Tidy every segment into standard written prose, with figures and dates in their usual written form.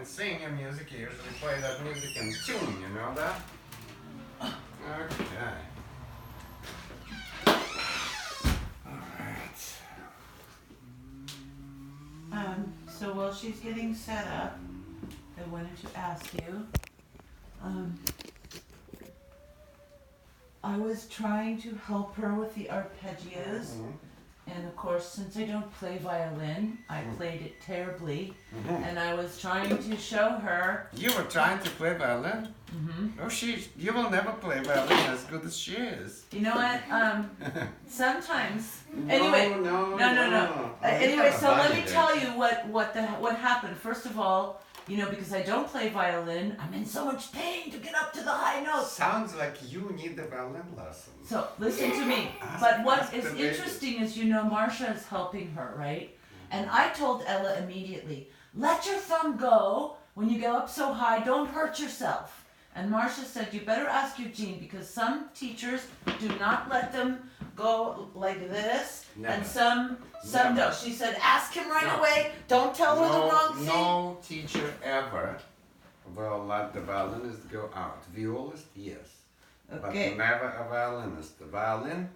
and sing your music, you usually play that music in tune, you know that? Okay. Alright. So while she's getting set up, I wanted to ask you, I was trying to help her with the arpeggios, and of course, since I don't play violin, I played it terribly, and I was trying to show her. You were trying to play violin? Oh, you will never play violin as good as she is. You know what? Sometimes. No, Anyway, no. Anyway, so let me tell you what happened. First of all, because I don't play violin, I'm in so much pain to get up to the high notes. Sounds like you need the violin lesson. So listen to me. But what is interesting is, Marcia is helping her, right? And I told Ella immediately, let your thumb go when you go up so high. Don't hurt yourself. And Marcia said, you better ask Eugene, because some teachers do not let them go like this, Never. and some don't. She said, ask him right away. Don't tell her the wrong thing. No teacher ever will let the violinist go out. Violist, yes. Okay. But never a violinist. The violin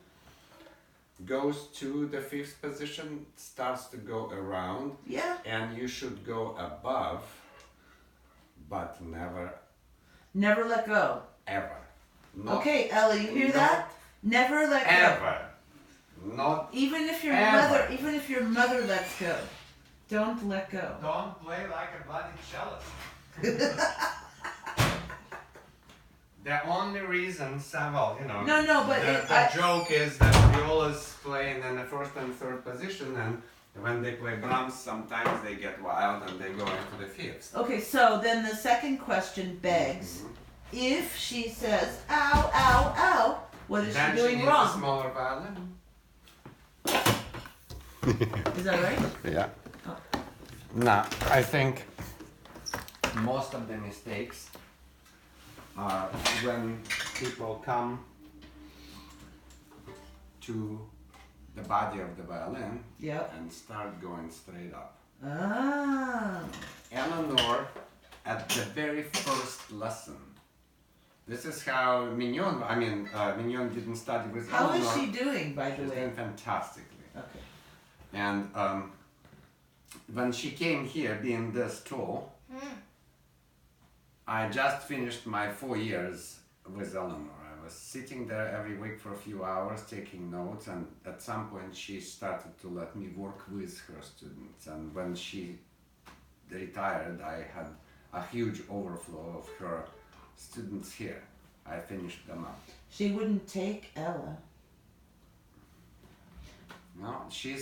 goes to the fifth position, starts to go around, and you should go above, but never let go. ever. Okay, Ella, you hear that? Never let go. Ever. Not even if your mother lets go. Don't let go. Don't play like a bloody cellist. the only reason, but the joke is that viola's playing in the first and third position, and when they play Brahms, sometimes they get wild and they go into the fifth. Okay, so then the second question begs, if she says, ow, ow, ow, what is she doing needs wrong? A smaller violin. Is that right? Yeah. Oh. No, I think most of the mistakes are when people come to the body of the violin and start going straight up. Ah. Eleanor, at the very first lesson, this is how Mignon, Mignon didn't study with How Eleanor. is she doing, by the She's way? doing fantastically. Okay. And when she came here, being this tall, I just finished my 4 years with Eleanor. I was sitting there every week for a few hours taking notes, and at some point she started to let me work with her students. And when she retired, I had a huge overflow of her students here. I finished them up. She wouldn't take Ella. No, she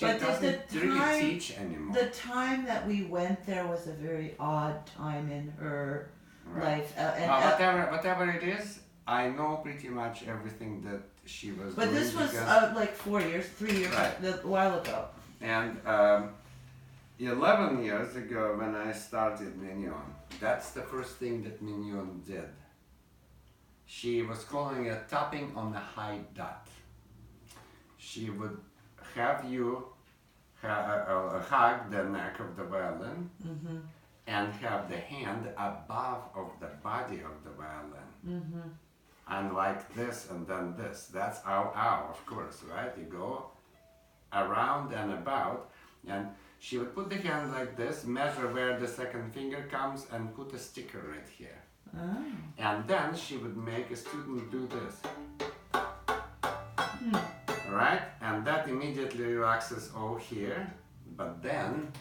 doesn't really teach anymore. The time that we went there was a very odd time in her life. Whatever it is, I know pretty much everything that she was doing. But this was like 3 years, a while ago. And 11 years ago, when I started Mignon, that's the first thing that Mignon did. She was calling it tapping on the high dot. She would have you hug the neck of the violin and have the hand above of the body of the violin. And like this and then this. That's ow ow, of course, right? You go around and about, and she would put the hand like this, measure where the second finger comes, and put a sticker right here. And then she would make a student do this. Right? And that immediately relaxes over here. But then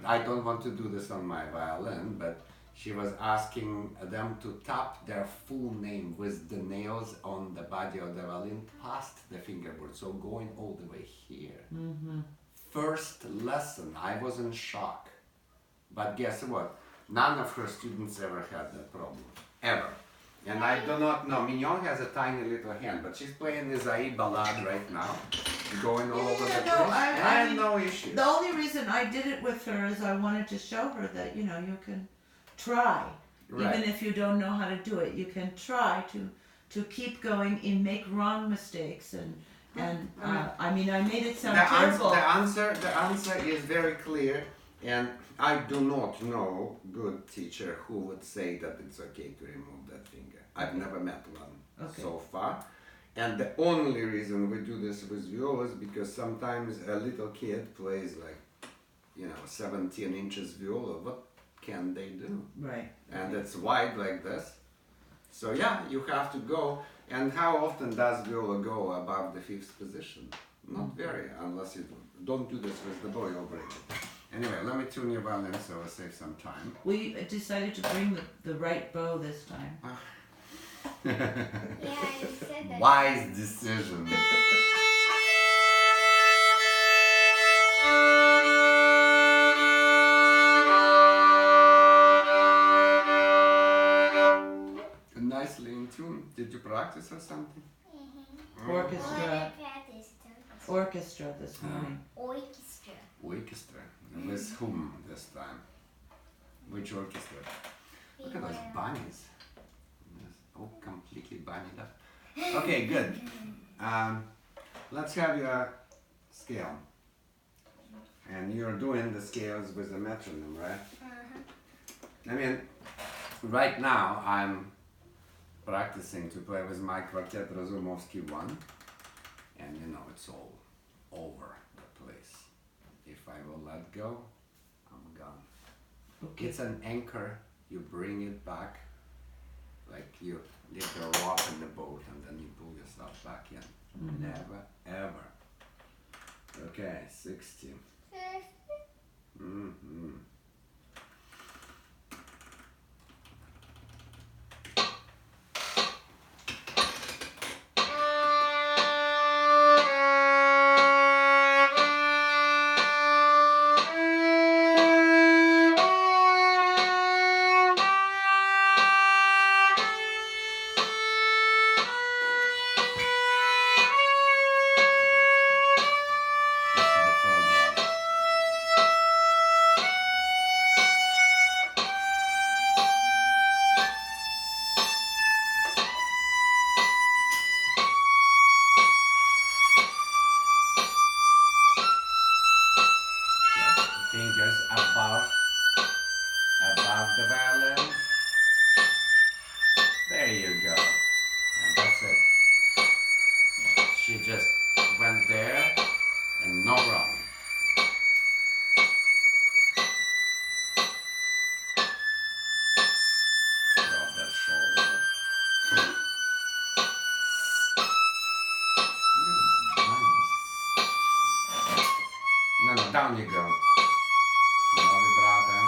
I don't want to do this on my violin, but she was asking them to tap their full name with the nails on the body of the violin past the fingerboard, so going all the way here. First lesson, I was in shock. But guess what? None of her students ever had that problem. Ever. And I do not know, Mignon has a tiny little hand, but she's playing the Zaï ballade right now, going all over the place. I have no issues. The only reason I did it with her is I wanted to show her that, you can try. Right. Even if you don't know how to do it, you can try to keep going and make wrong mistakes. I made it sound terrible. The answer is very clear. And I do not know good teacher who would say that it's okay to remove that finger. I've never met one so far. And the only reason we do this with viola is because sometimes a little kid plays like, 17 inches viola. What can they do? Right. And it's wide like this. So yeah, you have to go. And how often does viola go above the fifth position? Not very, unless you don't do this with the boy over it. Anyway, let me tune your violin so I'll save some time. We decided to bring the right bow this time. Yeah, you said that. Wise decision. Nicely in tune. Did you practice or something? Orchestra. Orchestra this morning. Orchestra. Orchestra. With whom this time? Which orchestra? Look at those bunnies. Yes. Oh, completely bunnied up. Okay, good. Let's have your scale. And you're doing the scales with the metronome, right? I mean, right now I'm practicing to play with my Quartet Razumovsky 1, and it's all over the place. If I will let go, I'm gone. Okay. It's an anchor, you bring it back, like you leave the rock in the boat and then you pull yourself back in. Never, ever. Okay, 60. Mm-hmm. Fingers above the violin. There you go. And that's it. She just went there and no problem. Drop that shoulder. Look at these bunnies. No, down you go. No vibrato.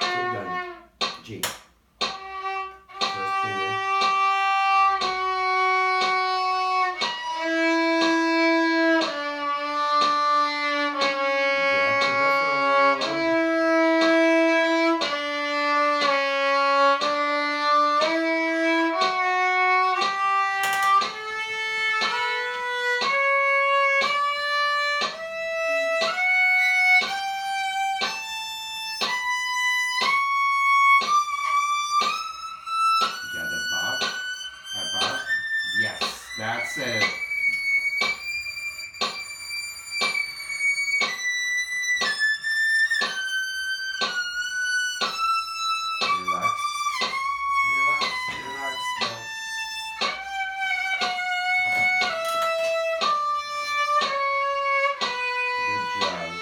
Keep going. G. First finger. Get to the floor. Get above. Yes, that's it. Relax. Now. Good job.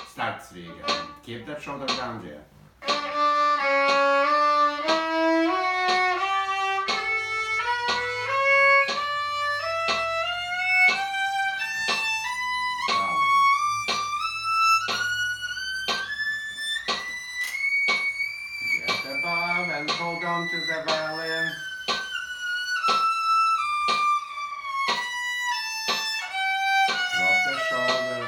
Start Zwiegen. Keep that shoulder down there. Get above and hold on to the violin. Drop the shoulder.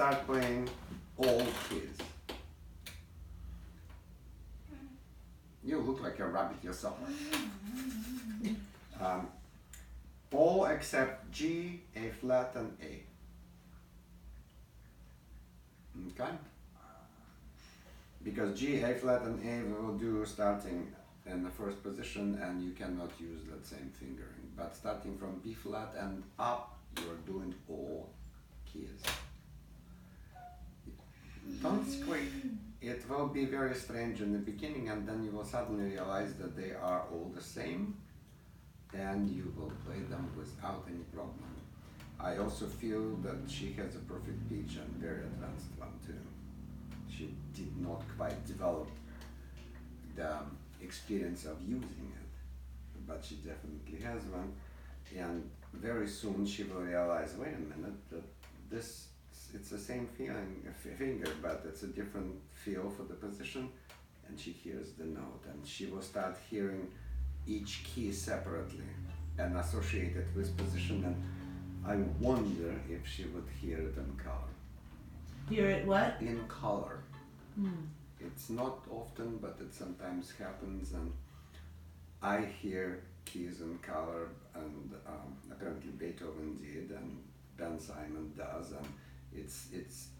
start playing all keys. You look like a rabbit yourself. All except G, A flat, and A. Okay? Because G, A flat, and A we will do starting in the first position, and you cannot use that same fingering. But starting from B flat and up, you're doing all keys. Don't squeak. It will be very strange in the beginning, and then you will suddenly realize that they are all the same, and you will play them without any problem. I also feel that she has a perfect pitch and very advanced one too. She did not quite develop the experience of using it, but she definitely has one, and very soon she will realize, wait a minute, that it's the same feeling, finger, but it's a different feel for the position, and she hears the note, and she will start hearing each key separately and associate it with position, and I wonder if she would hear it in color. Hear it what? In color. It's not often, but it sometimes happens, and I hear keys in color, and apparently Beethoven did, and Ben Simon does, and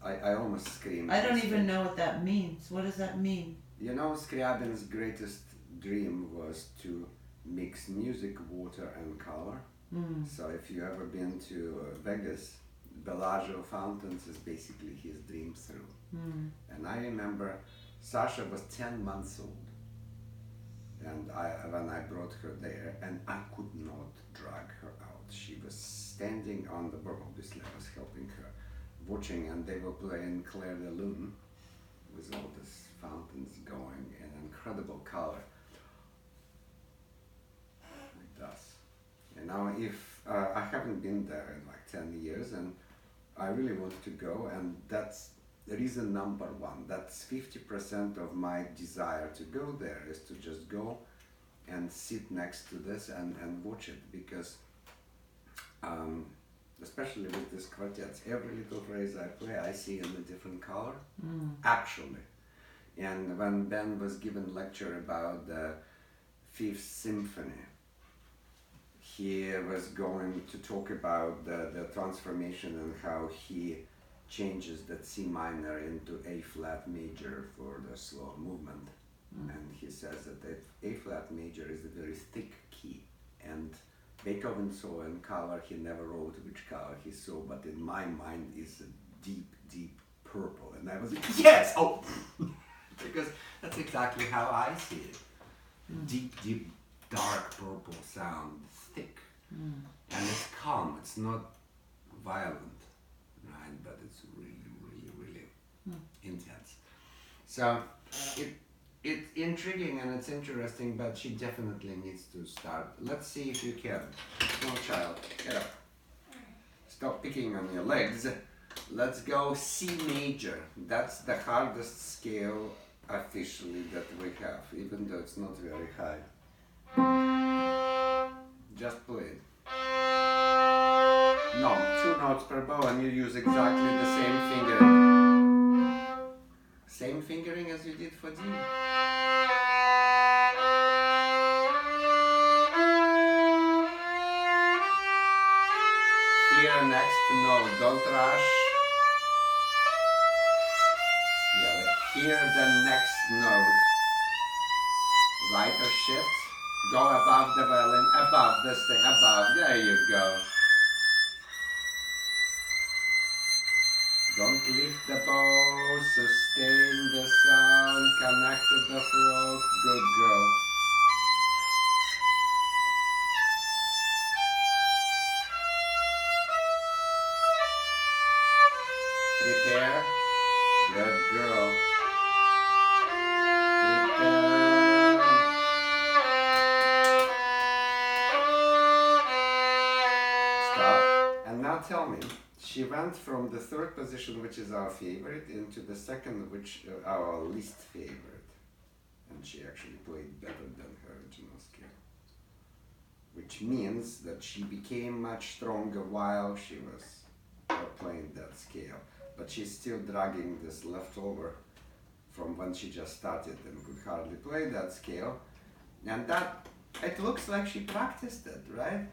I almost scream. I don't even know what that means. What does that mean? You know, Scriabin's greatest dream was to mix music, water, and color. So if you ever been to Vegas, Bellagio fountains is basically his dream through. And I remember Sasha was 10 months old, and when I brought her there, and I could not drag her out. She was standing on the bar. Obviously I was helping her, watching, and they were playing Clair de Lune with all these fountains going in incredible color. Like this. And now if I haven't been there in like 10 years, and I really want to go, and that's the reason number one. That's 50% of my desire to go there, is to just go and sit next to this and watch it, because especially with these quartets, every little phrase I play I see in a different color, actually. And when Ben was given lecture about the Fifth Symphony, he was going to talk about the transformation and how he changes that C minor into A flat major for the slow movement. And he says that A flat major is a very thick key, and Beethoven saw in color. He never wrote which color he saw, but in my mind is a deep, deep purple. And I was like, yes! Oh! Because that's exactly how I see it. Deep, deep, dark purple sound, thick. And it's calm, it's not violent, right? But it's really, really, really intense. So it's intriguing and it's interesting, but she definitely needs to start. Let's see if you can. Small child, get up. Stop picking on your legs. Let's go C major. That's the hardest scale officially that we have, even though it's not very high. Just play it. No, 2 notes per bow, and you use exactly the same fingering. Same fingering as you did for D. Here next note, don't rush. Yeah, here the next note. Lighter shift. Go above the violin, above this thing, above. There you go. Don't lift the bow, sustain the sound, connect to the throat. Good girl. Prepare. Good girl. Prepare. Stop. And now tell me, she went from the third position, which is our favorite, into the second, which our least favorite. And she actually played better than her original scale. Which means that she became much stronger while she was playing that scale. but she's still dragging this leftover from when she just started and could hardly play that scale. And that, it looks like she practiced it, right?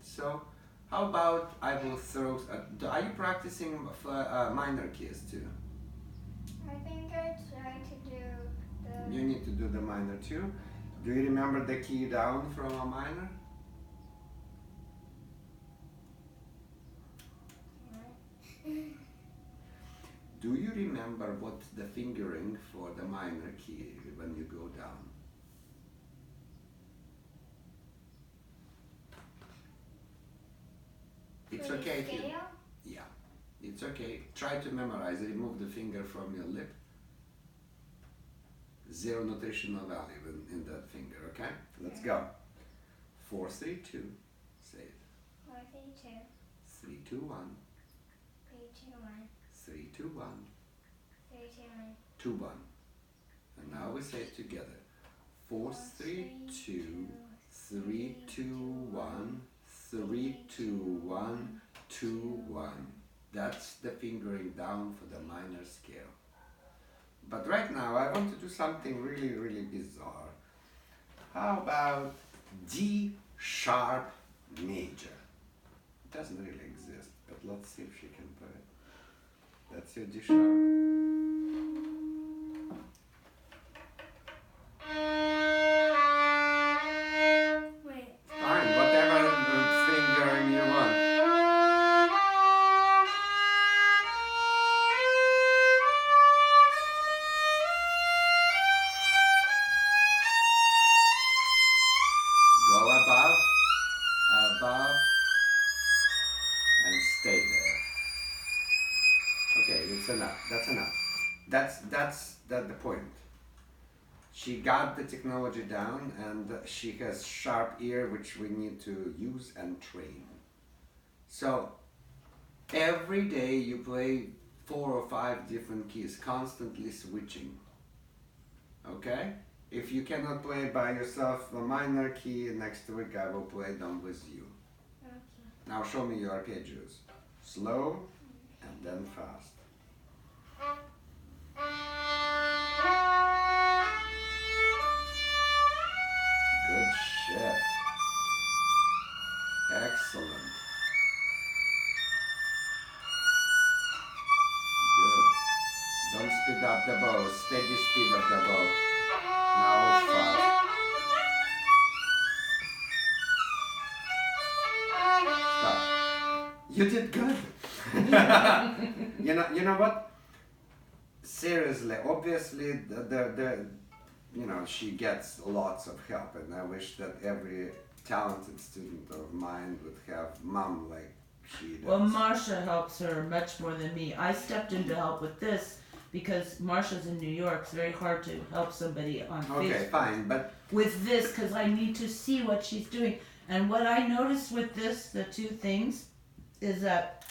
So how about I will throw, are you practicing for minor keys too? I think I tried to do the. You need to do the minor too. Do you remember the key down from a minor? Do you remember what's the fingering for the minor key when you go down? It's For the okay if you, scale? yeah, it's okay. Try to memorize, remove the finger from your lip. Zero nutritional value in that finger, okay? Let's go. 4, 3, 2, say it. 4, 3, 2, 3, 2, 1, 3, 2, 1, 3, 2, 1, 3, 2, 1. 2, 1. And now we say it together. 4, 3, 2, 3, 2, 1, 3, 2, 1, 2, 1. That's the fingering down for the minor scale. But right now I want to do something really, really bizarre. How about D sharp major? It doesn't really exist, but let's see if she can play it. That's your D sharp. Wait. Fine, whatever fingering you want. Go above, and stay there. Okay, it's enough. That's enough. That's the point. She got the technology down, and she has sharp ear, which we need to use and train. So every day you play 4 or 5 different keys, constantly switching. Okay? If you cannot play by yourself the minor key, next week I will play them with you. Okay. Now show me your arpeggios. Slow and then fast. Good shift. Excellent. Good. Don't speed up the bow. Steady speed of the bow. Now fast. Stop. You did good. You know what? Seriously, obviously, she gets lots of help, and I wish that every talented student of mine would have mom like she does. Well, Marsha helps her much more than me. I stepped in to help with this because Marsha's in New York. It's very hard to help somebody on Okay, Facebook fine, but with this because I need to see what she's doing. And what I noticed with this, the two things, is that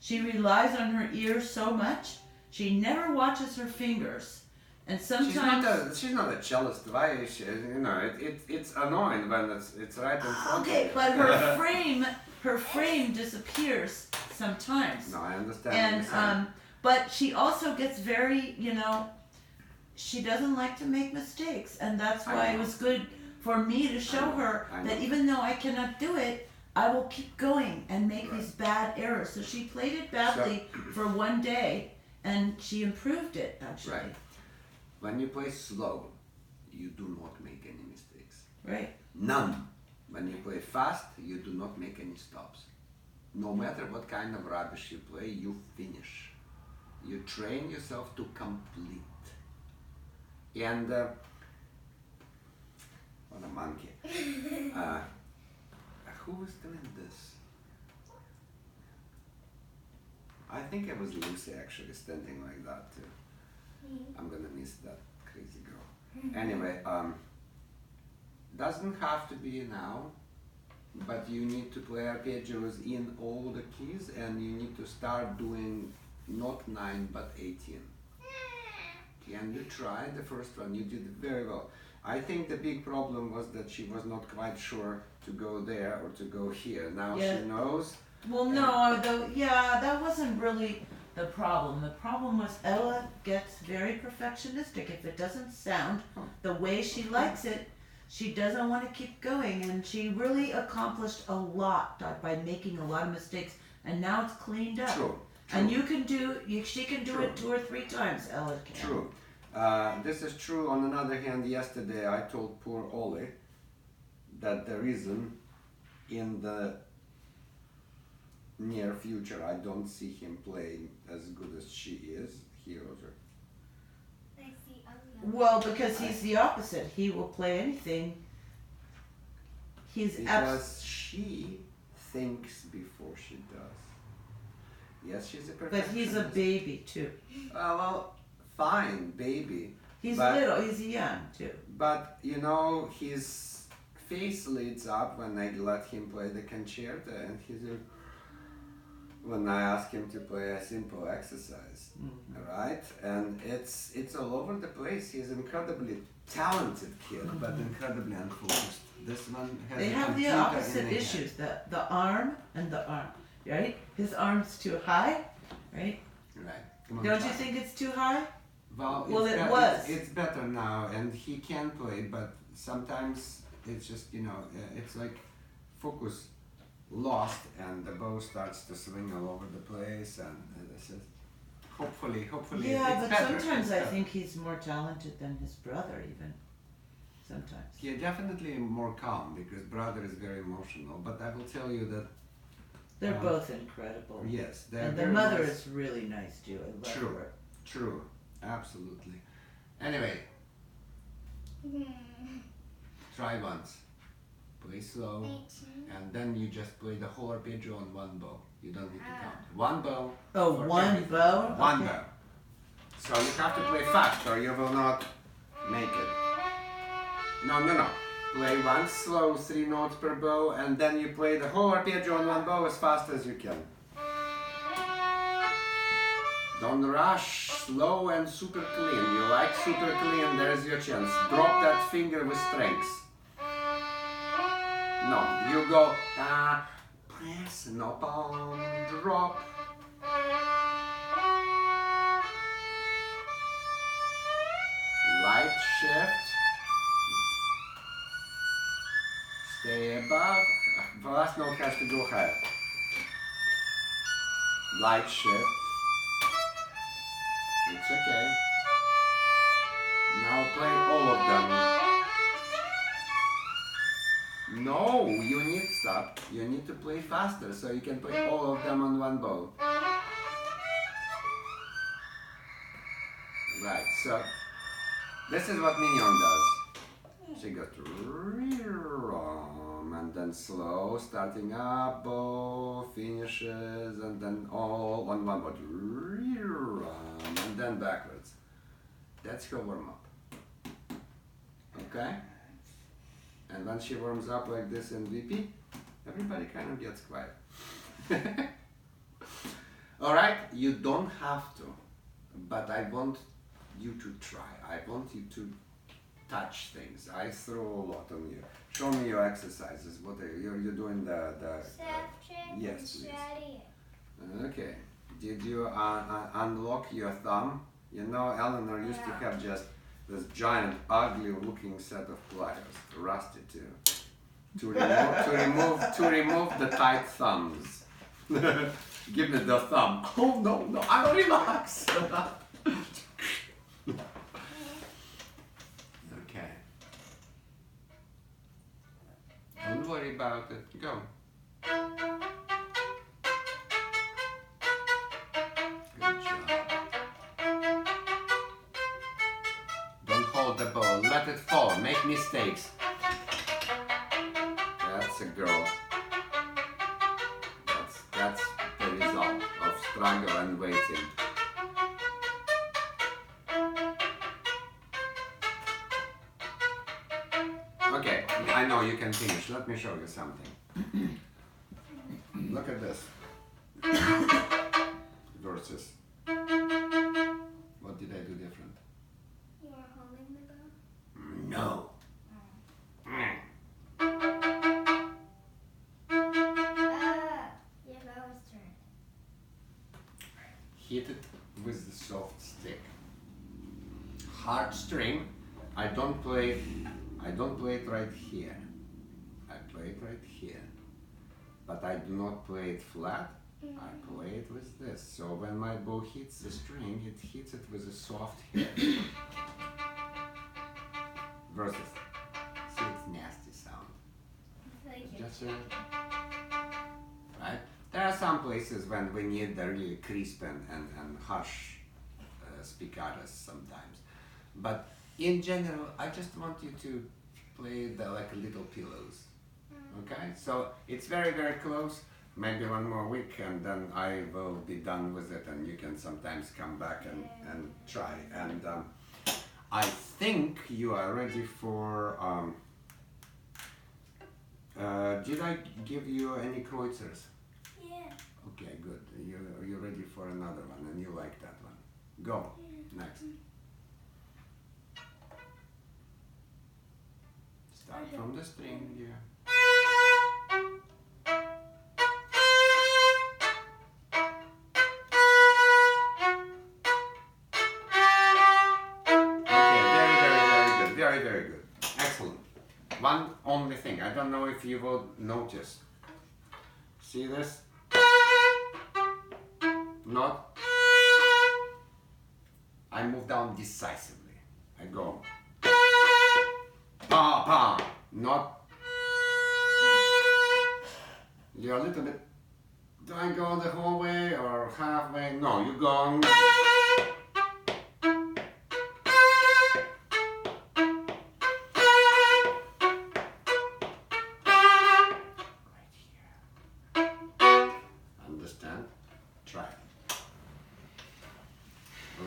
she relies on her ears so much. She never watches her fingers. And sometimes she's not a cellist. Why is she? It's annoying when it's right in front of okay, you. but her frame disappears sometimes. No, I understand. And what you're saying. but she also gets very, she doesn't like to make mistakes, and that's I why it know. was good for me to show her I that know. even though I cannot do it, I will keep going and make Right. these bad errors. So she played it badly for one day, and she improved it actually. Right. When you play slow, you do not make any mistakes. Right. None. When you play fast, you do not make any stops. No matter what kind of rubbish you play, you finish. You train yourself to complete. And what a monkey. Who was doing this? I think it was Lucy actually standing like that too. I'm gonna miss that crazy girl. Anyway, doesn't have to be now, but you need to play arpeggios in all the keys, and you need to start doing not 9 but 18. Can you try the first one? You did very well. I think the big problem was that she was not quite sure to go there or to go here. Now Yeah. she knows. Well, no, that wasn't really. the problem. The problem was Ella gets very perfectionistic. If it doesn't sound the way she likes it, she doesn't want to keep going. And she really accomplished a lot by making a lot of mistakes. And now it's cleaned up. True. And she can do True. it 2 or 3 times, Ella can. True. This is true. On another hand, yesterday I told poor Ollie that the reason in the near future I don't see him playing as good as she is, Heroes. I see onion. Well, because he's the opposite. He will play anything. He's Because she thinks before she does. Yes, she's a but perfectionist. he's a baby too. Well, fine, baby. He's But- little. He's young too. But you know, his face lights up when I let him play the concerto, and he's when I ask him to play a simple exercise, right? And it's all over the place. He's an incredibly talented kid, but incredibly unfocused. This one has They a have the computer in opposite the head. issues. The arm and the arm. Right? His arm's too high. Right? Right. Come on, Don't you try. think it's too high? Well, Well, it's it bet- was. It's better now, and he can play, but sometimes it's just it's like focus lost, and the bow starts to swing all over the place, and this is hopefully Yeah, it's but better. sometimes It's I better. think he's more talented than his brother even. Sometimes. Yeah, definitely more calm because brother is very emotional. But I will tell you that They're both incredible. yes, they're And the very mother nice. is really nice too. I love True. her. True, absolutely. Anyway, try once. Play slow. 18. And then you just play the whole arpeggio on one bow. You don't need to count. One bow. Oh, for one everything. bow? One Okay. bow. So you have to play fast or you will not make it. No. Play one slow 3 notes per bow and then you play the whole arpeggio on one bow as fast as you can. Don't rush, slow and super clean. You like super clean, there's your chance. Drop that finger with strength. No, you go press, no palm, drop. Light shift. Stay above. The last note has to go higher. Light shift. It's okay. Now play all of them. No, you need stop. You need to play faster so you can play all of them on one bow. Right, so this is what Mignon does. She goes and then slow, starting up, bow, finishes, and then all on one bow. And then backwards. That's her warm up. Okay? And when she warms up like this in VP, everybody kind of gets quiet. Alright, you don't have to, but I want you to try. I want you to touch things. I throw a lot on you. Show me your exercises. What are you? You're doing the Subject yes, and please. study. Okay. Did you unlock your thumb? You know, Eleanor used to have just this giant, ugly-looking set of pliers, rusty too, to remove the tight thumbs. Give me the thumb. Oh no, I relax. Okay. Don't worry about it. Go. Good job. Don't hold the ball. Let it fall. Make mistakes. That's a girl. That's the result of struggle and waiting. Okay, I know you can finish. Let me show you something. Look at this. Versus. What did I do different? You are holding the bow? No. Your bow is turned. Hit it soft stick. Hard string, I don't play it right here. I play it right here. But I do not play it flat. I play it with this. So when my bow hits the string, it hits it with a soft hit. Versus, see, it's nasty sound. Like Just right? There are some places when we need the really crisp and harsh spiccatos sometimes. But in general, I just want you to play the like little pillows. Okay? So it's very, very close. Maybe one more week and then I will be done with it and you can sometimes come back and try. And I think you are ready for... did I give you any kreuzers? yeah. Okay, good. You're ready for another one and you like that one. Go. Next. Start from the string, yeah. Okay, very, very good. Excellent. One only thing, I don't know if you will notice. See this? Not. I move down decisively. I go. Pa, pa. Not. You're a little bit. Do I go the whole way or halfway? No, you go. Understand? Try it.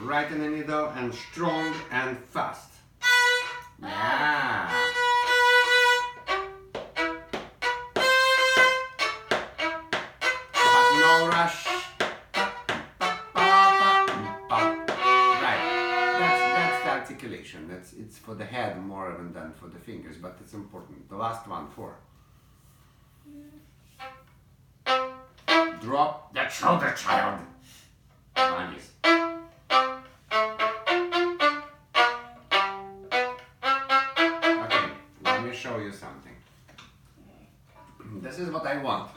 Right in the middle and strong and fast. Yeah. But no rush. Right. That's the articulation. It's for the head more than for the fingers, but it's important. The last one, 4. Drop that shoulder, child. Nice. Okay, let me show you something. This is what I want.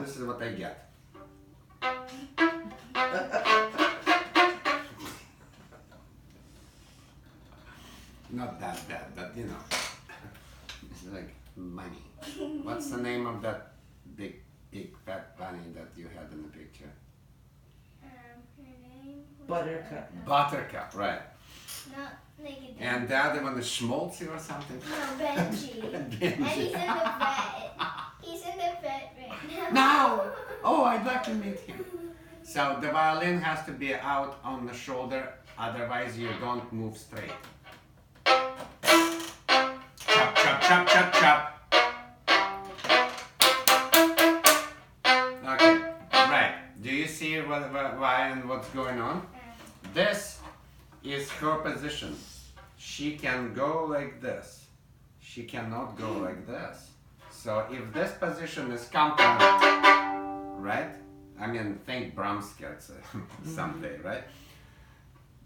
This is what I get. Not that bad, but you know. It's like money. What's the name of that big fat bunny that you had in the picture? Her name was Buttercup. Buttercup, right. Not like a And the other one is Schmaltzy or something? No, Benji. And Benji. he's in the vet. He's in the vet right now. No! Oh, I'd like to meet him. So the violin has to be out on the shoulder, otherwise you don't move straight. Chop, chop, chop, chop, chop. Okay, right. Do you see why and what's going on? This is her position. She can go like this. She cannot go like this. So if this position is compromised, right? I mean, think Brahms gets it someday, right?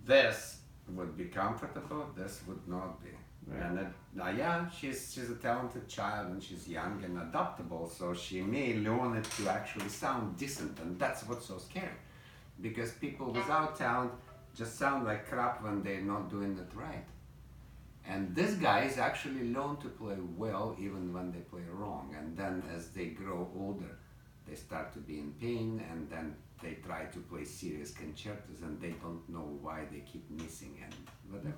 This would be comfortable, this would not be. Right. And yeah, she's a talented child and she's young and adaptable, so she may learn it to actually sound decent, and that's what's so scary. Because people without talent just sound like crap when they're not doing it right. And this guy is actually learn to play well even when they play wrong, and then as they grow older, they start to be in pain, and then they try to play serious concertos and they don't know why they keep missing and whatever,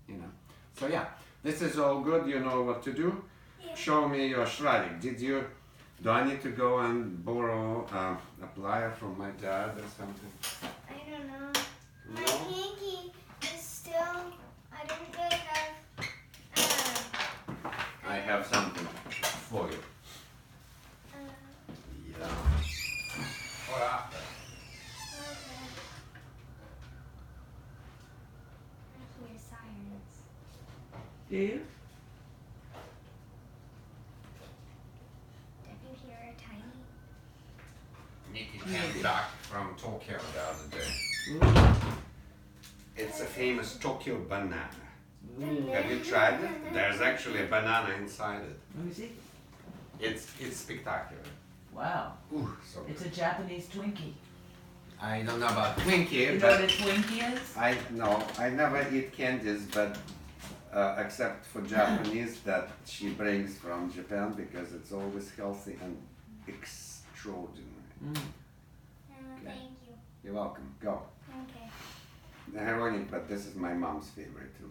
you know. So yeah, this is all good, you know what to do. Yeah. Show me your shredding. Do I need to go and borrow a plier from my dad or something? I don't know. My No? hanky is still. I don't really have. I have something for you. Yeah. Or after. Okay. I hear sirens. Do you? Did you hear a tiny? came back from Tokyo the other day. It's a famous Tokyo banana. Have you tried it? There's actually a banana inside it. Let me see. It's spectacular. Wow. Ooh, so good. It's a Japanese Twinkie. I don't know about Twinkie, You know but what a Twinkie is? I never eat candies, but except for Japanese that she brings from Japan because it's always healthy and extraordinary. Thank you. You're welcome. Go. Okay. Ironic, but this is my mom's favorite too.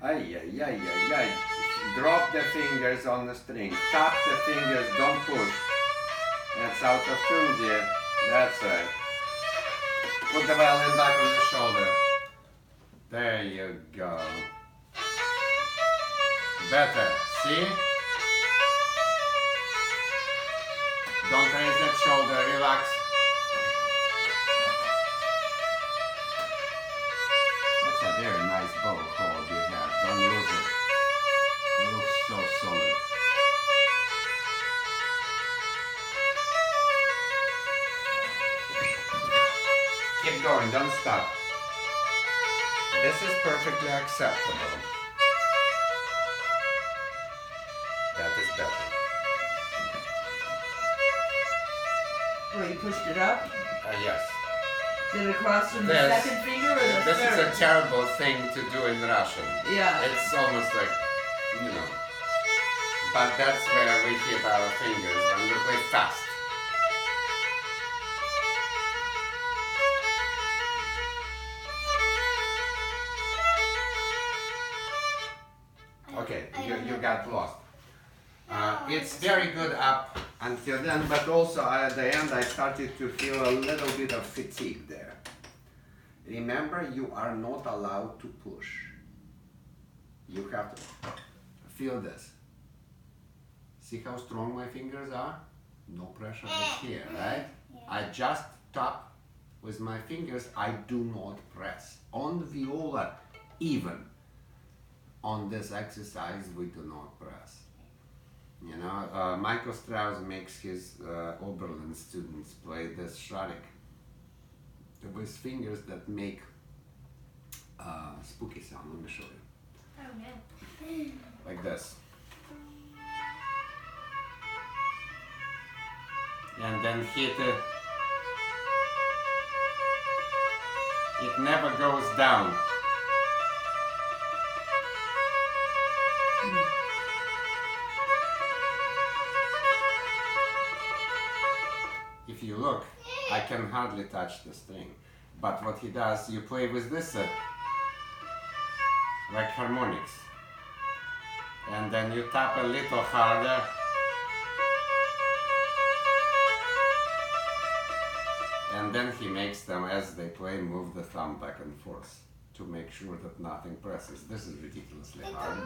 Ay, ay, ay, ay, ay. Drop the fingers on the string. Tap the fingers, don't push. That's out of tune, dear. That's right. Put the violin back on the shoulder. There you go. Better. See? Don't raise that shoulder. Relax. That's a very nice bow hold you have. Don't lose it. It looks so solid. Keep going, don't stop. This is perfectly acceptable. That is better. Wait, you pushed it up? Yes. Is it across from the This- second finger or the This is third? a terrible thing to do in Russian. Yeah. It's almost like, you know. But that's where we keep our fingers when we play fast. Okay, you got lost. It's very good up until then, but also at the end I started to feel a little bit of fatigue there. Remember, you are not allowed to push. You have to feel this. See how strong my fingers are? No pressure is here, right? I just tap with my fingers, I do not press. On the viola, even on this exercise, we do not press. You know, Michael Strauss makes his Oberlin students play this Schradik with fingers that make spooky sound. Let me show you. Oh no. Like this. And then hit it. It never goes down. If you look, I can hardly touch the string. But what he does, you play with this like harmonics. And then you tap a little harder. And then he makes them, as they play, move the thumb back and forth to make sure that nothing presses. This is ridiculously hard,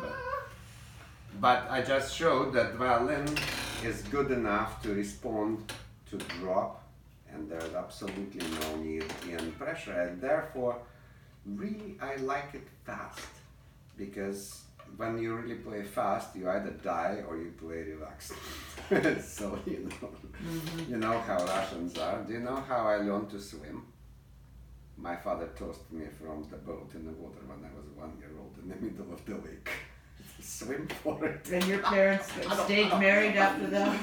but I just showed that violin is good enough to respond to drop, and there's absolutely no need in pressure, and therefore, really, I like it fast, because when you really play fast, you either die or you play relaxed. So, you know how Russians are. Do you know how I learned to swim? My father tossed me from the boat in the water when I was 1 year old in the middle of the lake. Swim for it. And your parents stayed married after that?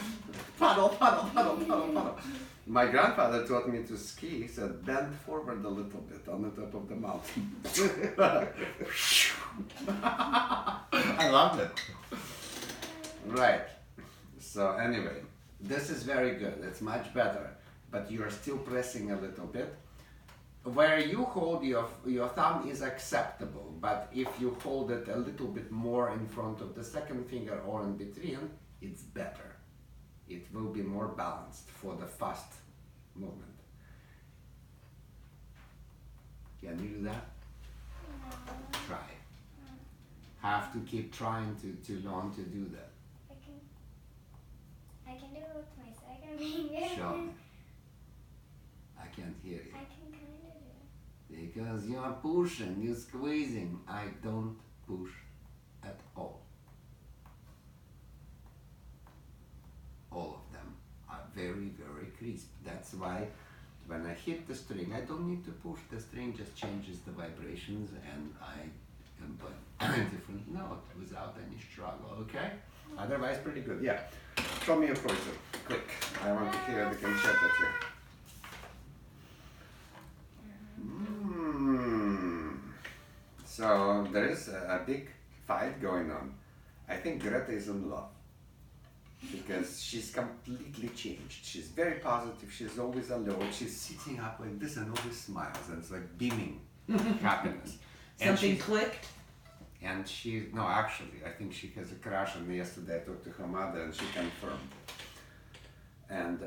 Paddle, paddle, paddle, paddle, paddle. My grandfather taught me to ski. He said, bend forward a little bit on the top of the mountain. I loved it. Right. So anyway, this is very good. It's much better. But you're still pressing a little bit. Where you hold your thumb is acceptable, but if you hold it a little bit more in front of the second finger or in between, it's better. It will be more balanced for the fast movement. Can you do that? Try. Have to keep trying to learn to do that. I can do it with my second finger. Show me. I can't hear you. I can kind of do it. Because you are pushing, you're squeezing. I don't push at all. crisp. That's why when I hit the string, I don't need to push. The string just changes the vibrations and I can play a different note without any struggle, okay? Otherwise, pretty good, yeah. Show me your poison, quick. I want to hear the concerto too. So there is a big fight going on. I think Greta is in love because she's completely changed. She's very positive. She's always alert. She's sitting up like this and always smiles and it's like beaming happiness. And Something she's- clicked. And she, no, actually, I think she has a crush on me. Yesterday I talked to her mother and she confirmed. And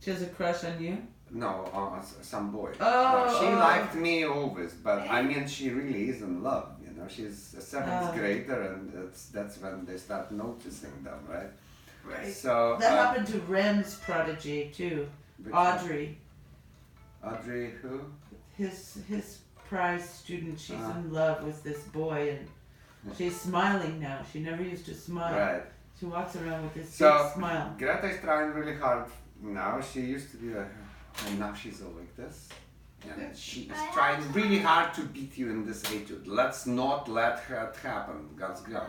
She has a crush on you. no, some boy. Oh, No, she oh. liked me always, but I mean, she really is in love. You know, she's a seventh Ah. grader, and that's when they start noticing them, right? Right. So That happened to Rem's prodigy too, which one? Audrey. Audrey, who? His prize student. She's Ah. in love with this boy, and she's smiling now. She never used to smile. Right. She walks around with this So big smile. Greta is trying really hard now. She used to be like, and now she's all like this. And she is trying really hard to beat you in this etude. Let's not let that happen. Let's go.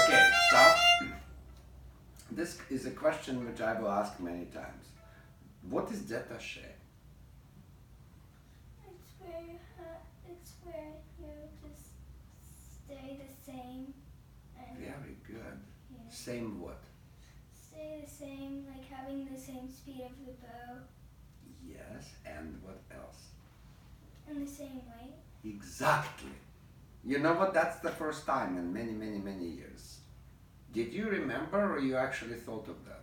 Okay, stop. This is a question which I will ask many times. What is détaché? It's where you just stay the same and Very good. yeah, Same what? stay the same, like having the same speed of the bow Yes, and what else? and the same weight. Exactly. You know what? That's the first time in many, many, many years. Did you remember or you actually thought of that?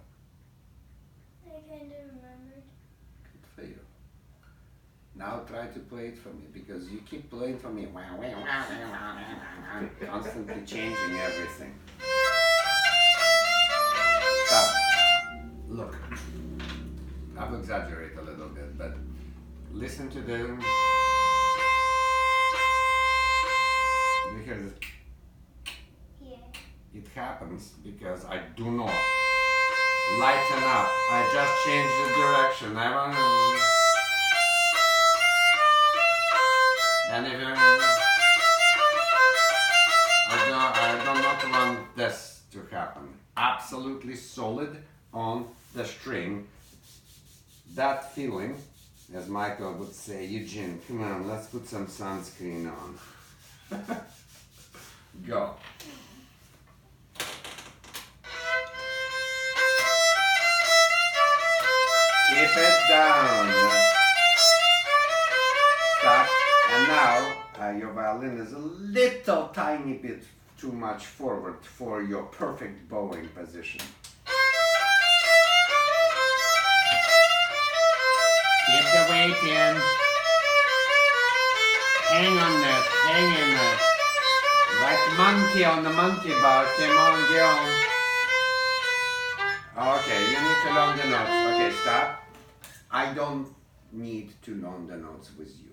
I kind of remembered. Good for you. Now try to play it for me because you keep playing for me. Constantly changing everything. Stop. Look. I will exaggerate a little bit, but listen to the... You hear this? Yeah. It happens because I do not lighten up. I just change the direction. I want to... And if I do not want this to happen. Absolutely solid on the string. That feeling, as Michael would say, Eugene, come on, let's put some sunscreen on. Go. Keep it down. Stop. And now your violin is a little tiny bit too much forward for your perfect bowing position. Keep the weight in. Hang on that. Hang in that. Like monkey on the monkey bar. Come on, get on. Okay, you need to learn the notes. Okay, stop. I don't need to learn the notes with you.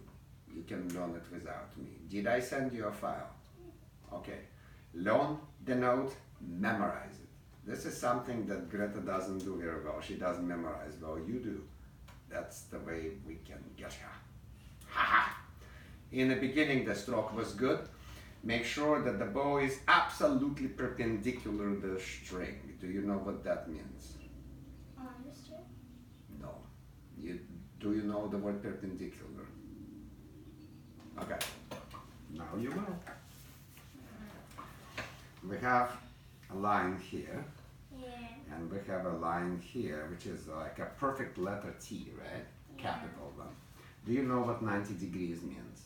You can learn it without me. Did I send you a file? Okay. Learn the note, memorize it. This is something that Greta doesn't do very well. She doesn't memorize well. You do. That's the way we can get her. Ha ha! In the beginning, the stroke was good. Make sure that the bow is absolutely perpendicular to the string. Do you know what that means? On the string. No. Do you know the word perpendicular? Okay. Now you will. We have a line here, Yeah. and we have a line here, which is like a perfect letter T, right? Capital one. Do you know what 90 degrees means?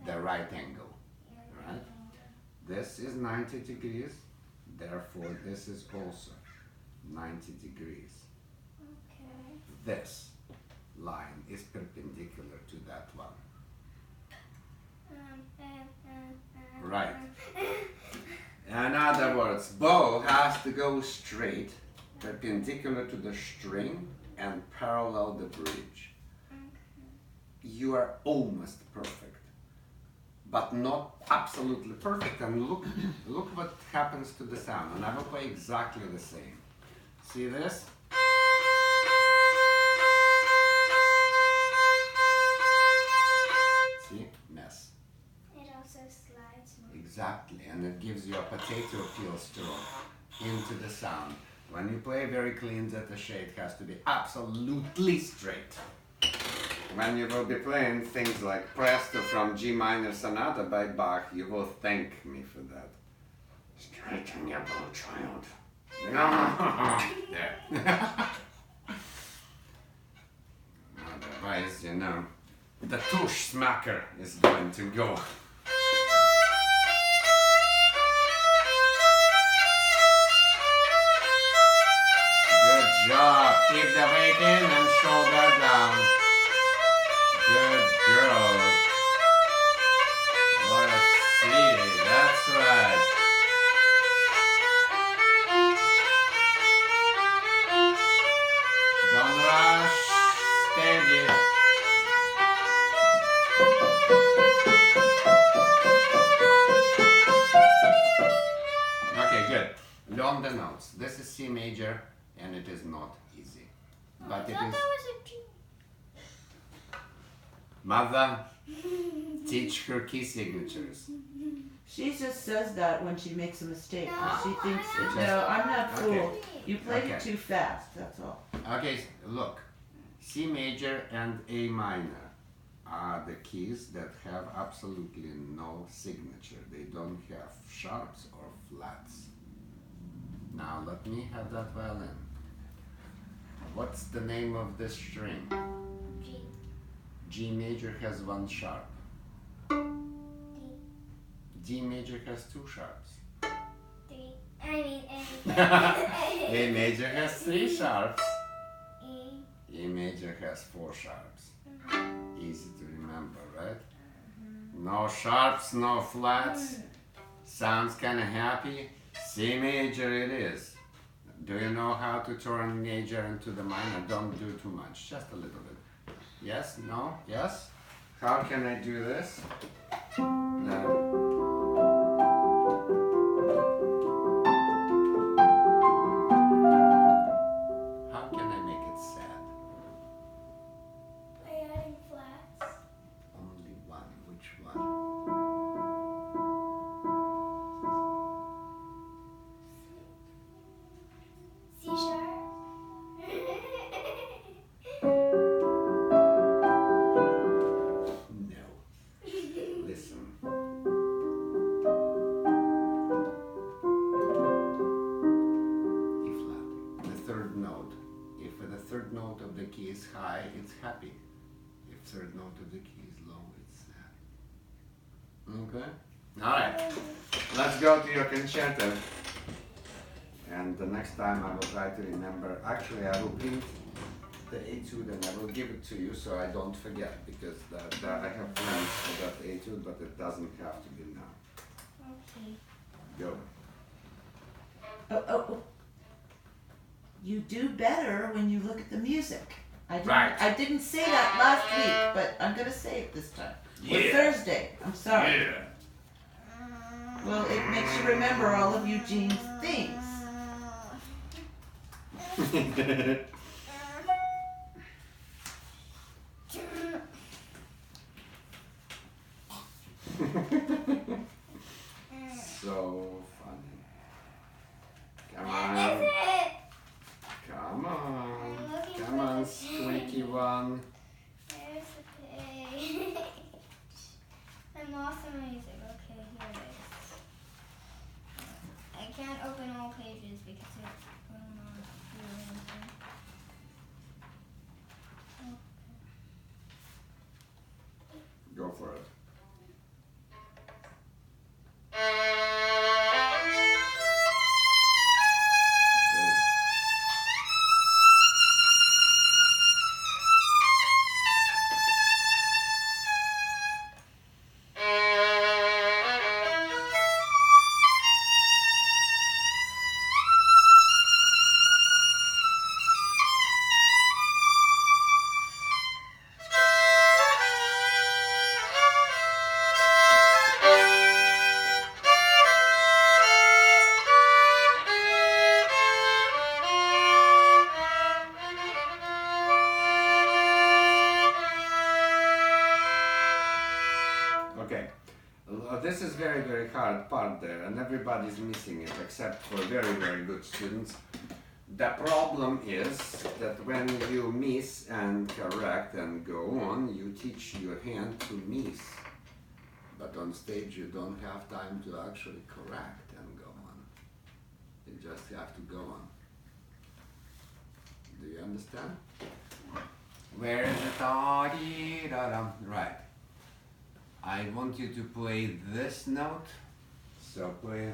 The right angle, right? This is 90 degrees, therefore this is also 90 degrees. Okay. This line is perpendicular to that one. Right. In other words, bow has to go straight, perpendicular to the string, and parallel the bridge. You are almost perfect. but not absolutely perfect. And look what happens to the sound. And I will play exactly the same. See this? See? Mess. It also slides more. Exactly, and it gives you a potato peel stroke into the sound. When you play very clean, that the shade has to be absolutely straight. When you will be playing things like Presto from G minor sonata by Bach, you will thank me for that. Straighten your bow, child. There. Otherwise, you know, the tush smacker is going to go. Good job. Keep the weight in and shoulder down. Good girl. What a sweetie. That's right. Don't rush. Steady. Okay, good. Learn the notes. This is C major, and it is not easy. But I it thought is. that was a G. Mother, teach her key signatures. She just says that when she makes a mistake. No, 'Cause she thinks, I know. no, I'm not Okay. fooled. You played Okay. it too fast, that's all. Okay, look. C major and A minor are the keys that have absolutely no signature. They don't have sharps or flats. Now let me have that violin. What's the name of this string? G. G major has one sharp. D. D major has two sharps. D. I mean A. A major has three sharps. E. E major has four sharps. Easy to remember, right? No sharps, no flats. Sounds kind of happy. C major it is. Do you know how to turn major into the minor? Don't do too much, just a little bit. Yes? No? Yes? How can I do this? How can I make it sad? By adding flats. Only one. Which one? C sharp. No. Listen. E flat. The third note. If the third note of the key is high, it's happy. If third note of the key is low, it's sad. Okay? Alright. Let's go to your concerto. And the next time I will try to remember. Actually, I will print the etude and I will give it to you so I don't forget, because I have plans for that etude, but it doesn't have to be now. Okay. Go. Oh. You do better when you look at the music. Right. I didn't say that last week, but I'm gonna say it this time. Or Yeah. Thursday. I'm sorry. Well, it makes you remember all of Eugene's things. So funny. Come That's on. it. Come on. I'm looking Come for on, the squeaky page. one. There's the page. I lost the music. Okay, here it is. I can't open all pages because it's going on here. Go for it. is very, very hard part there, and everybody's missing it except for very, very good students. The problem is that when you miss and correct and go on, you teach your hand to miss. But on stage you don't have time to actually correct and go on. You just have to go on. Do you understand? Where is it? Right. I want you to play this note. So play.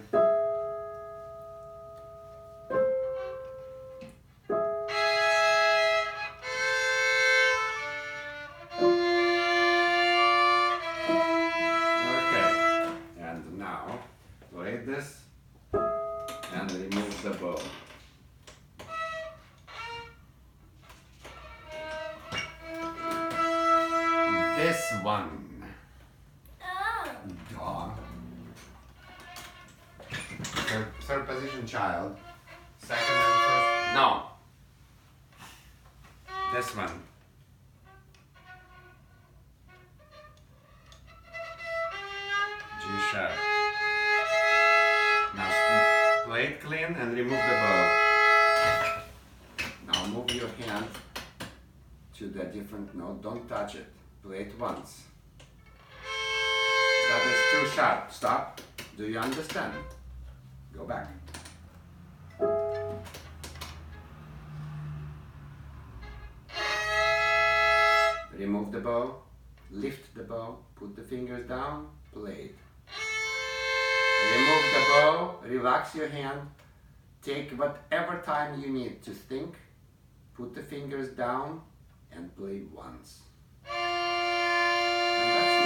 Okay. And now play this and remove the bow. This one. Oh. Third position child. Second and first. No. This one. G sharp. Now play it clean and remove the bow. Now move your hand to the different note. Don't touch it. Play it once. That is too sharp. Stop. Do you understand? Go back. Remove the bow. Lift the bow. Put the fingers down. Play it. Remove the bow. Relax your hand. Take whatever time you need to think. Put the fingers down and play once.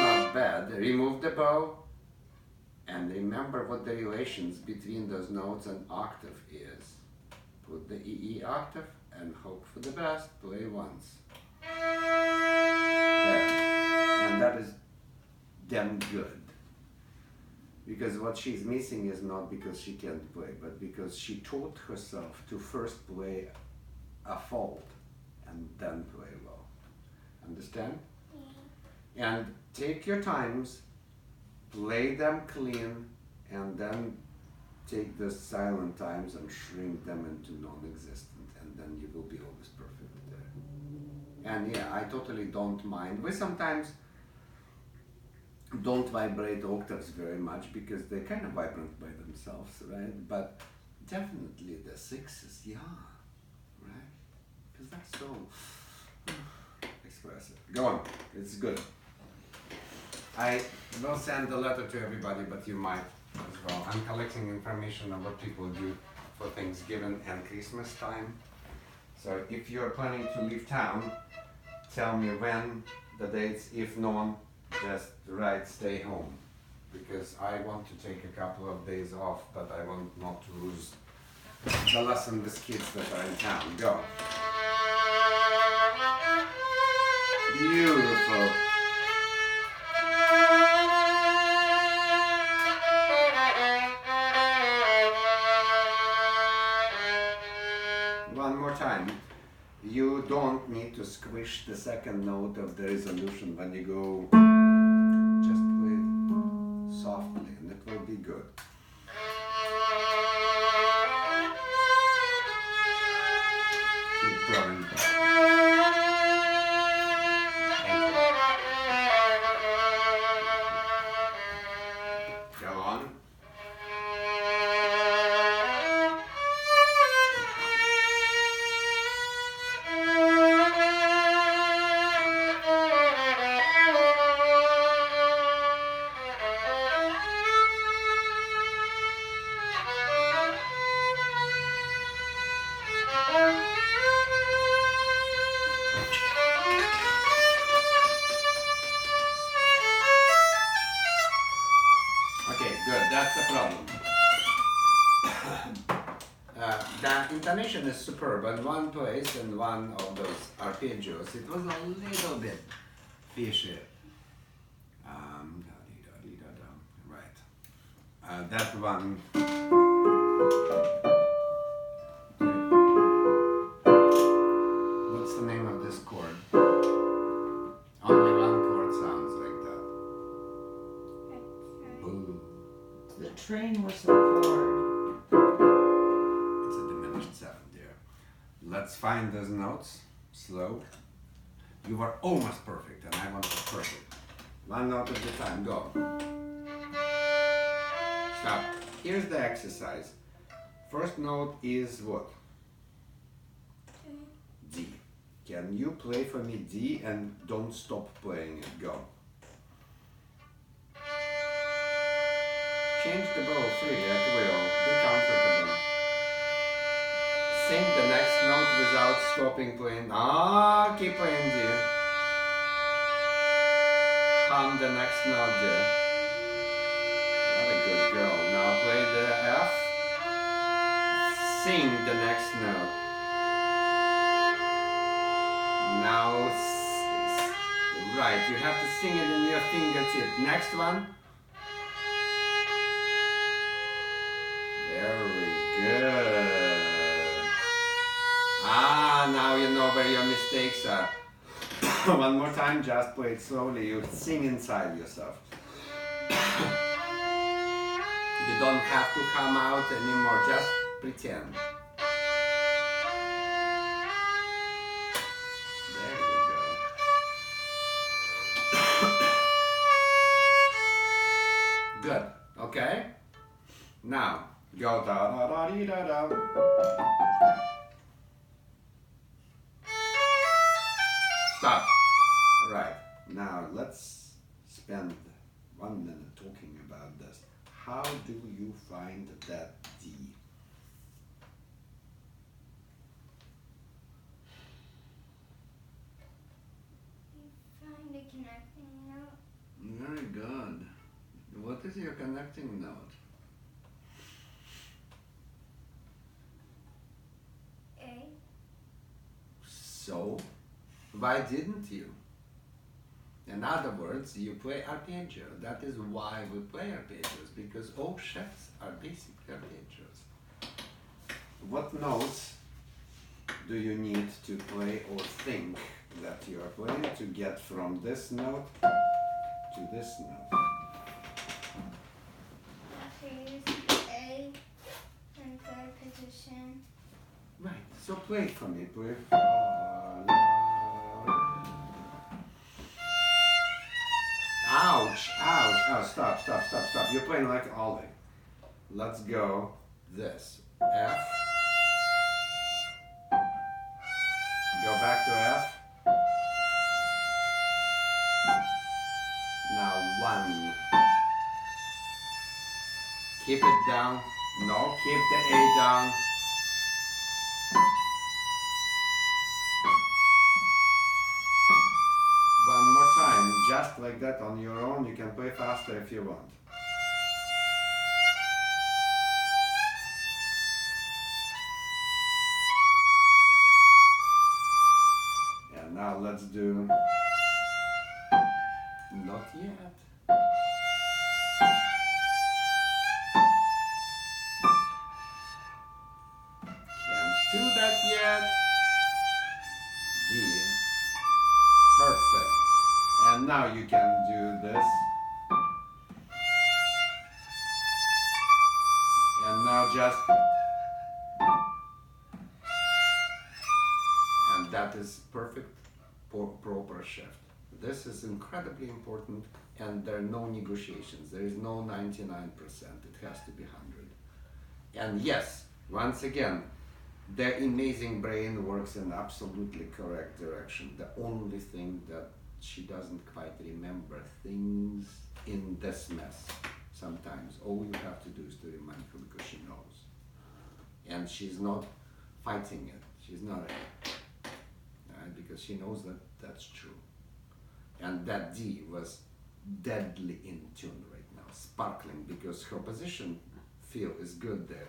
Not bad. Remove the bow and remember what the relations between those notes and octave is. Put the E octave and hope for the best. Play once. There. And that is damn good. Because what she's missing is not because she can't play, but because she taught herself to first play a fold and then play well. Understand? And take your times, play them clean, and then take the silent times and shrink them into non-existent, and then you will be always perfect there. And yeah, I totally don't mind. We sometimes don't vibrate octaves very much because they're kind of vibrant by themselves, right? But definitely the sixes, yeah, right? Because that's so expressive. Go on, it's good. I will send a letter to everybody, but you might as well. I'm collecting information on what people do for Thanksgiving and Christmas time. So if you're planning to leave town, tell me when, the dates. If not, just write stay home. Because I want to take a couple of days off, but I want not to lose the lesson with kids that are in town. Go. Beautiful. One more time. You don't need to squish the second note of the resolution when you go. Just play it softly and it will be good. Keep going. Go on. Okay, good. That's the problem. The intonation is superb, but one place and one of those arpeggios, it was a little bit fishy. Right. That one. What's the name of this chord? Only one chord sounds like that. Boo. The train whistle chord. It's a diminished 7, dear. Let's find those notes. Slow. You were almost perfect, and I want it perfect. One note at a time. Go. Stop. Here's the exercise. First note is what? D. Can you play for me D and don't stop playing it? Go. Change the bow free at will. Be comfortable. Sing the next note without stopping playing. Keep playing D. Hum the next note, dear. What a good girl. Now play the F. Sing the next note. Now, right, you have to sing it in your fingertip. Next one. Very good. Now you know where your mistakes are. One more time, just play it slowly. You sing inside yourself. You don't have to come out anymore, just pretend. There you go. Good, okay? Now, go da da da dee da da. Stop. Right, now let's spend 1 minute talking about this. How do you find that D? Find a connecting note. Very good. What is your connecting note? A. So, why didn't you? In other words, you play arpeggio. That is why we play arpeggios, because all chefs are basically arpeggios. What notes do you need to play or think that you are playing to get from this note to this note? Okay, use A in third position. Right, so play it for me, please. Ouch, ouch, oh, stop. You're playing like Ollie. Let's go this. F. Go back to F. Now 1. Keep it down. No, keep the A down. One more time, just like that on your own. You can play faster if you want. And now let's do not yet. Can't do that yet. D. Perfect. And now you can do this. And now just. And that is perfect, proper shift. This is incredibly important, and there are no negotiations. There is no 99%. It has to be 100. And yes, once again, the amazing brain works in absolutely correct direction. The only thing that she doesn't quite remember things in this mess. Sometimes all you have to do is to remind her because she knows. And she's not fighting it. She's not because she knows that that's true. And that D was deadly in tune right now, sparkling, because her position feel is good there.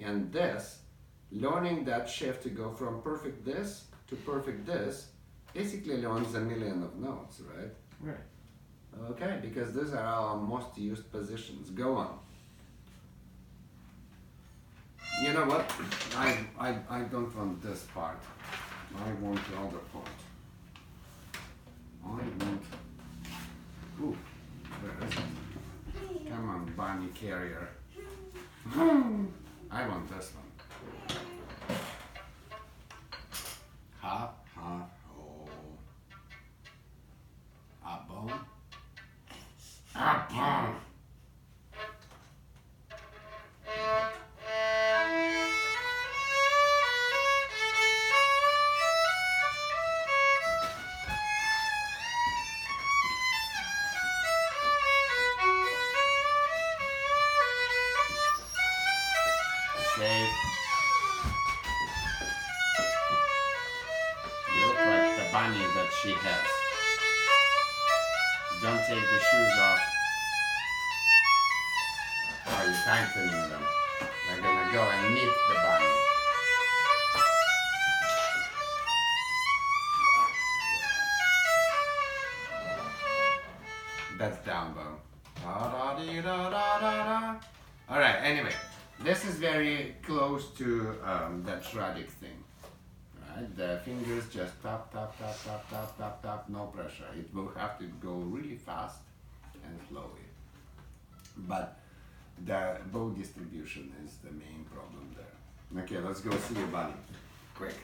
And this, learning that shift to go from perfect this to perfect this, basically learns a million of notes, right? Right. Okay, because these are our most used positions. Go on. You know what? I don't want this part. I want the other part. I want... Ooh, where is it? Come on, bunny carrier. I want this one. Hop, hop, oh. Up bone. Up bone. Safe. You look like the bunny that she has. Don't take the shoes off. Oh, you're tightening them. We're gonna go and meet the bunny. That's down bow. Da-da-dee-da-da-da-da. Alright, anyway. This is very close to that Shradik thing. Right? The fingers just tap, tap, tap, tap, tap, tap, tap, no pressure. It will have to go really fast and slowly. But the bow distribution is the main problem there. Okay, let's go see your bunny. Quick.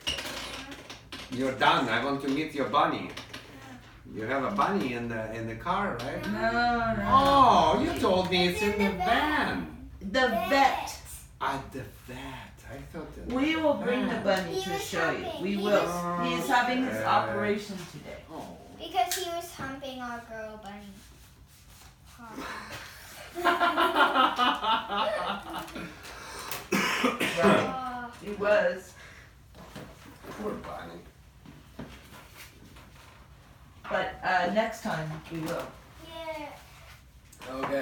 You're done. I want to meet your bunny. You have a bunny in the car, right? No, no. Oh, you told me it's in the van. The vet. At the vet. I thought that. We will bring the bunny He to was show you. humping. We He will. was- He is having his operation today. Oh. Because he was humping our girl bunny. Oh. He was. Poor bunny. But next time we will. Yeah. Okay.